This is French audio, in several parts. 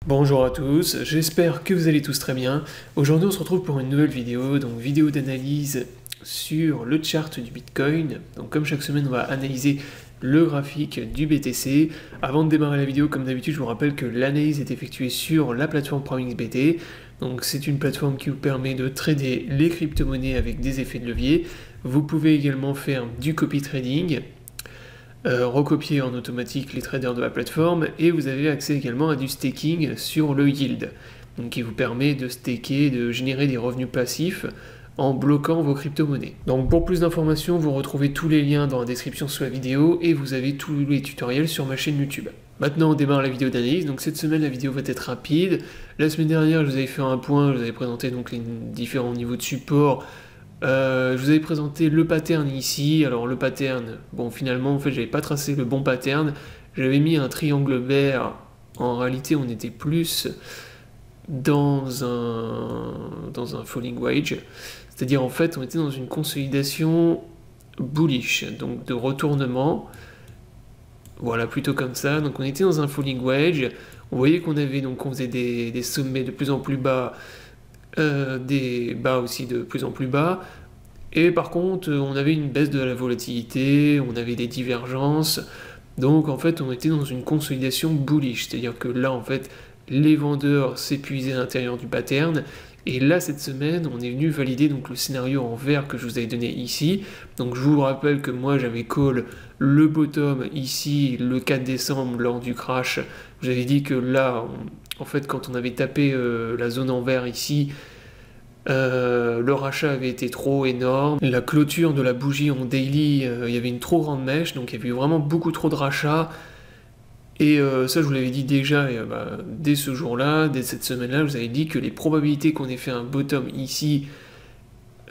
Bonjour à tous, j'espère que vous allez tous très bien. Aujourd'hui on se retrouve pour une nouvelle vidéo, donc vidéo d'analyse sur le chart du Bitcoin. Donc comme chaque semaine on va analyser le graphique du BTC. Avant de démarrer la vidéo, comme d'habitude, je vous rappelle que l'analyse est effectuée sur la plateforme PrimeXBT. Donc c'est une plateforme qui vous permet de trader les crypto-monnaies avec des effets de levier. Vous pouvez également faire du copy trading, recopier en automatique les traders de la plateforme, et vous avez accès également à du staking sur le yield, donc qui vous permet de staker, de générer des revenus passifs en bloquant vos crypto-monnaies. Donc pour plus d'informations, vous retrouvez tous les liens dans la description sous la vidéo et vous avez tous les tutoriels sur ma chaîne YouTube. Maintenant on démarre la vidéo d'analyse. Donc cette semaine la vidéo va être rapide. La semaine dernière je vous avais fait un point, je vous avais présenté donc les différents niveaux de support. Je vous avais présenté le pattern ici. Alors le pattern, bon finalement en fait j'avais pas tracé le bon pattern, j'avais mis un triangle vert. En réalité on était plus dans un falling wedge, c'est-à-dire en fait on était dans une consolidation bullish, donc de retournement, voilà, plutôt comme ça. Donc on était dans un falling wedge, on voyait qu'on avait donc on faisait des sommets de plus en plus bas, des bas aussi de plus en plus bas, et par contre on avait une baisse de la volatilité, on avait des divergences, donc en fait on était dans une consolidation bullish, c'est-à-dire que là en fait les vendeurs s'épuisaient à l'intérieur du pattern, et là cette semaine on est venu valider donc le scénario en vert que je vous avais donné ici. Donc je vous rappelle que moi j'avais call le bottom ici le 4 décembre lors du crash. J'avais dit que là en fait quand on avait tapé la zone en vert ici, le rachat avait été trop énorme, la clôture de la bougie en daily, il y avait une trop grande mèche, donc il y avait vraiment beaucoup trop de rachats. Et ça, je vous l'avais dit déjà dès ce jour-là, dès cette semaine-là, je vous avais dit que les probabilités qu'on ait fait un bottom ici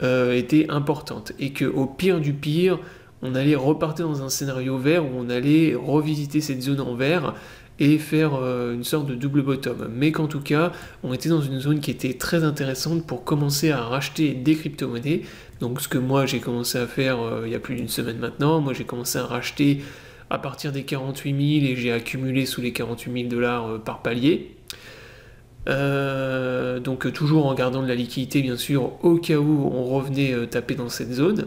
étaient importantes. Et qu'au pire du pire, on allait repartir dans un scénario vert où on allait revisiter cette zone en vert et faire une sorte de double bottom. Mais qu'en tout cas, on était dans une zone qui était très intéressante pour commencer à racheter des crypto-monnaies. Donc ce que moi j'ai commencé à faire il y a plus d'une semaine maintenant, moi j'ai commencé à racheter à partir des 48 000 et j'ai accumulé sous les 48 000 $ par palier. Donc toujours en gardant de la liquidité bien sûr au cas où on revenait taper dans cette zone.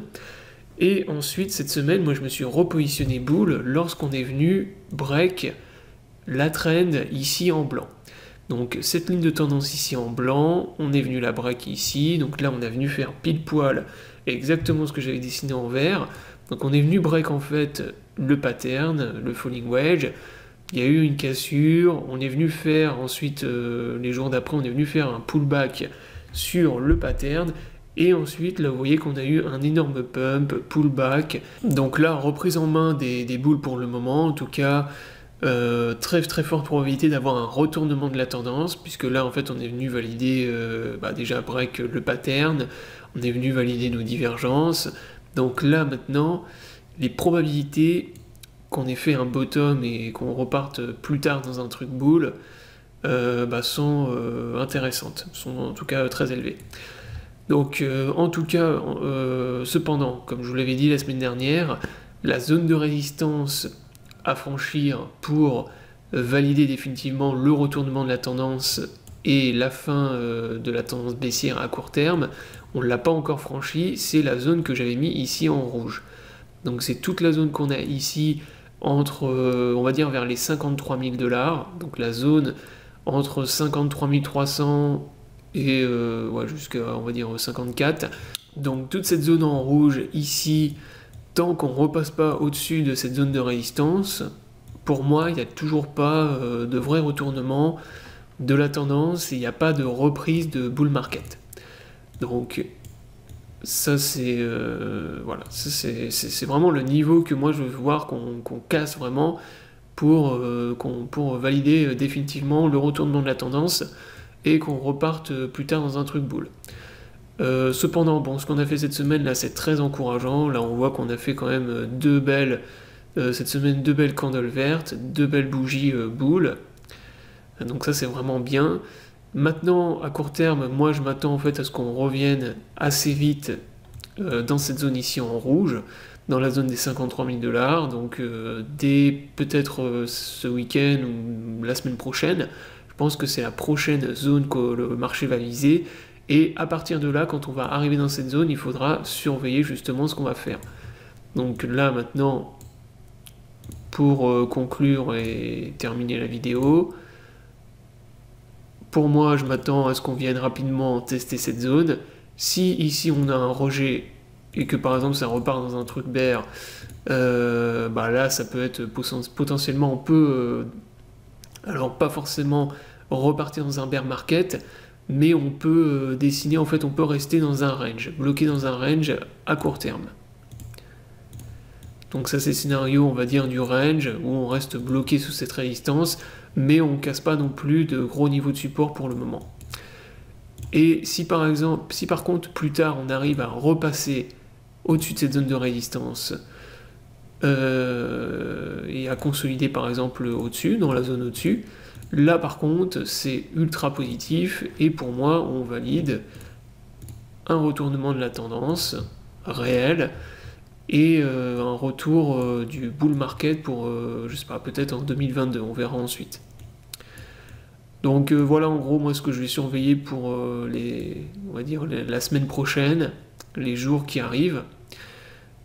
Et ensuite cette semaine moi je me suis repositionné bull lorsqu'on est venu break la trend ici en blanc. Donc cette ligne de tendance ici en blanc, on est venu la break ici, donc là on est venu faire pile poil exactement ce que j'avais dessiné en vert. Donc on est venu break en fait le pattern, le falling wedge, il y a eu une cassure, on est venu faire ensuite, les jours d'après, on est venu faire un pullback sur le pattern, et ensuite là vous voyez qu'on a eu un énorme pump, pullback, donc là reprise en main des bulles pour le moment, en tout cas très très forte probabilité d'avoir un retournement de la tendance, puisque là en fait on est venu valider déjà break le pattern, on est venu valider nos divergences. Donc là maintenant, les probabilités qu'on ait fait un bottom et qu'on reparte plus tard dans un truc bull sont intéressantes, sont en tout cas très élevées. Donc en tout cas, cependant, comme je vous l'avais dit la semaine dernière, la zone de résistance à franchir pour valider définitivement le retournement de la tendance et la fin de la tendance baissière à court terme, on ne l'a pas encore franchi, c'est la zone que j'avais mis ici en rouge. Donc c'est toute la zone qu'on a ici entre, on va dire vers les 53 000 $, donc la zone entre 53 300 et jusqu'à on va dire 54. Donc toute cette zone en rouge ici, tant qu'on ne repasse pas au-dessus de cette zone de résistance, pour moi il n'y a toujours pas de vrai retournement de la tendance et il n'y a pas de reprise de bull market. Donc ça c'est c'est vraiment le niveau que moi je veux voir qu'on casse vraiment pour valider définitivement le retournement de la tendance et qu'on reparte plus tard dans un truc bull. Cependant, bon, ce qu'on a fait cette semaine là c'est très encourageant. Là on voit qu'on a fait quand même cette semaine deux belles candles vertes, deux belles bougies bull. Donc ça c'est vraiment bien. Maintenant, à court terme, moi je m'attends en fait à ce qu'on revienne assez vite dans cette zone ici en rouge, dans la zone des 53 000 $, donc dès peut-être ce week-end ou la semaine prochaine. Je pense que c'est la prochaine zone que le marché va viser. Et à partir de là, quand on va arriver dans cette zone, il faudra surveiller justement ce qu'on va faire. Donc là maintenant, pour conclure et terminer la vidéo, pour moi je m'attends à ce qu'on vienne rapidement tester cette zone. Si ici on a un rejet et que par exemple ça repart dans un truc bear, là ça peut être potentiellement, on peut, alors pas forcément repartir dans un bear market, mais on peut dessiner, en fait on peut rester dans un range, bloqué dans un range à court terme. Donc ça c'est le scénario, on va dire, du range, où on reste bloqué sous cette résistance, mais on ne casse pas non plus de gros niveaux de support pour le moment. Et si par contre plus tard on arrive à repasser au-dessus de cette zone de résistance et à consolider par exemple au-dessus, dans la zone au-dessus, là par contre c'est ultra positif et pour moi on valide un retournement de la tendance réel et un retour du bull market pour, je sais pas, peut-être en 2022, on verra ensuite. Donc voilà en gros moi ce que je vais surveiller pour on va dire la semaine prochaine, les jours qui arrivent.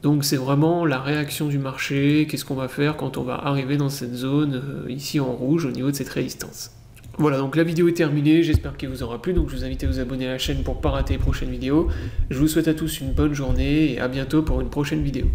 Donc c'est vraiment la réaction du marché, qu'est-ce qu'on va faire quand on va arriver dans cette zone ici en rouge au niveau de cette résistance. Voilà, donc la vidéo est terminée, j'espère qu'elle vous aura plu, donc je vous invite à vous abonner à la chaîne pour ne pas rater les prochaines vidéos. Je vous souhaite à tous une bonne journée et à bientôt pour une prochaine vidéo.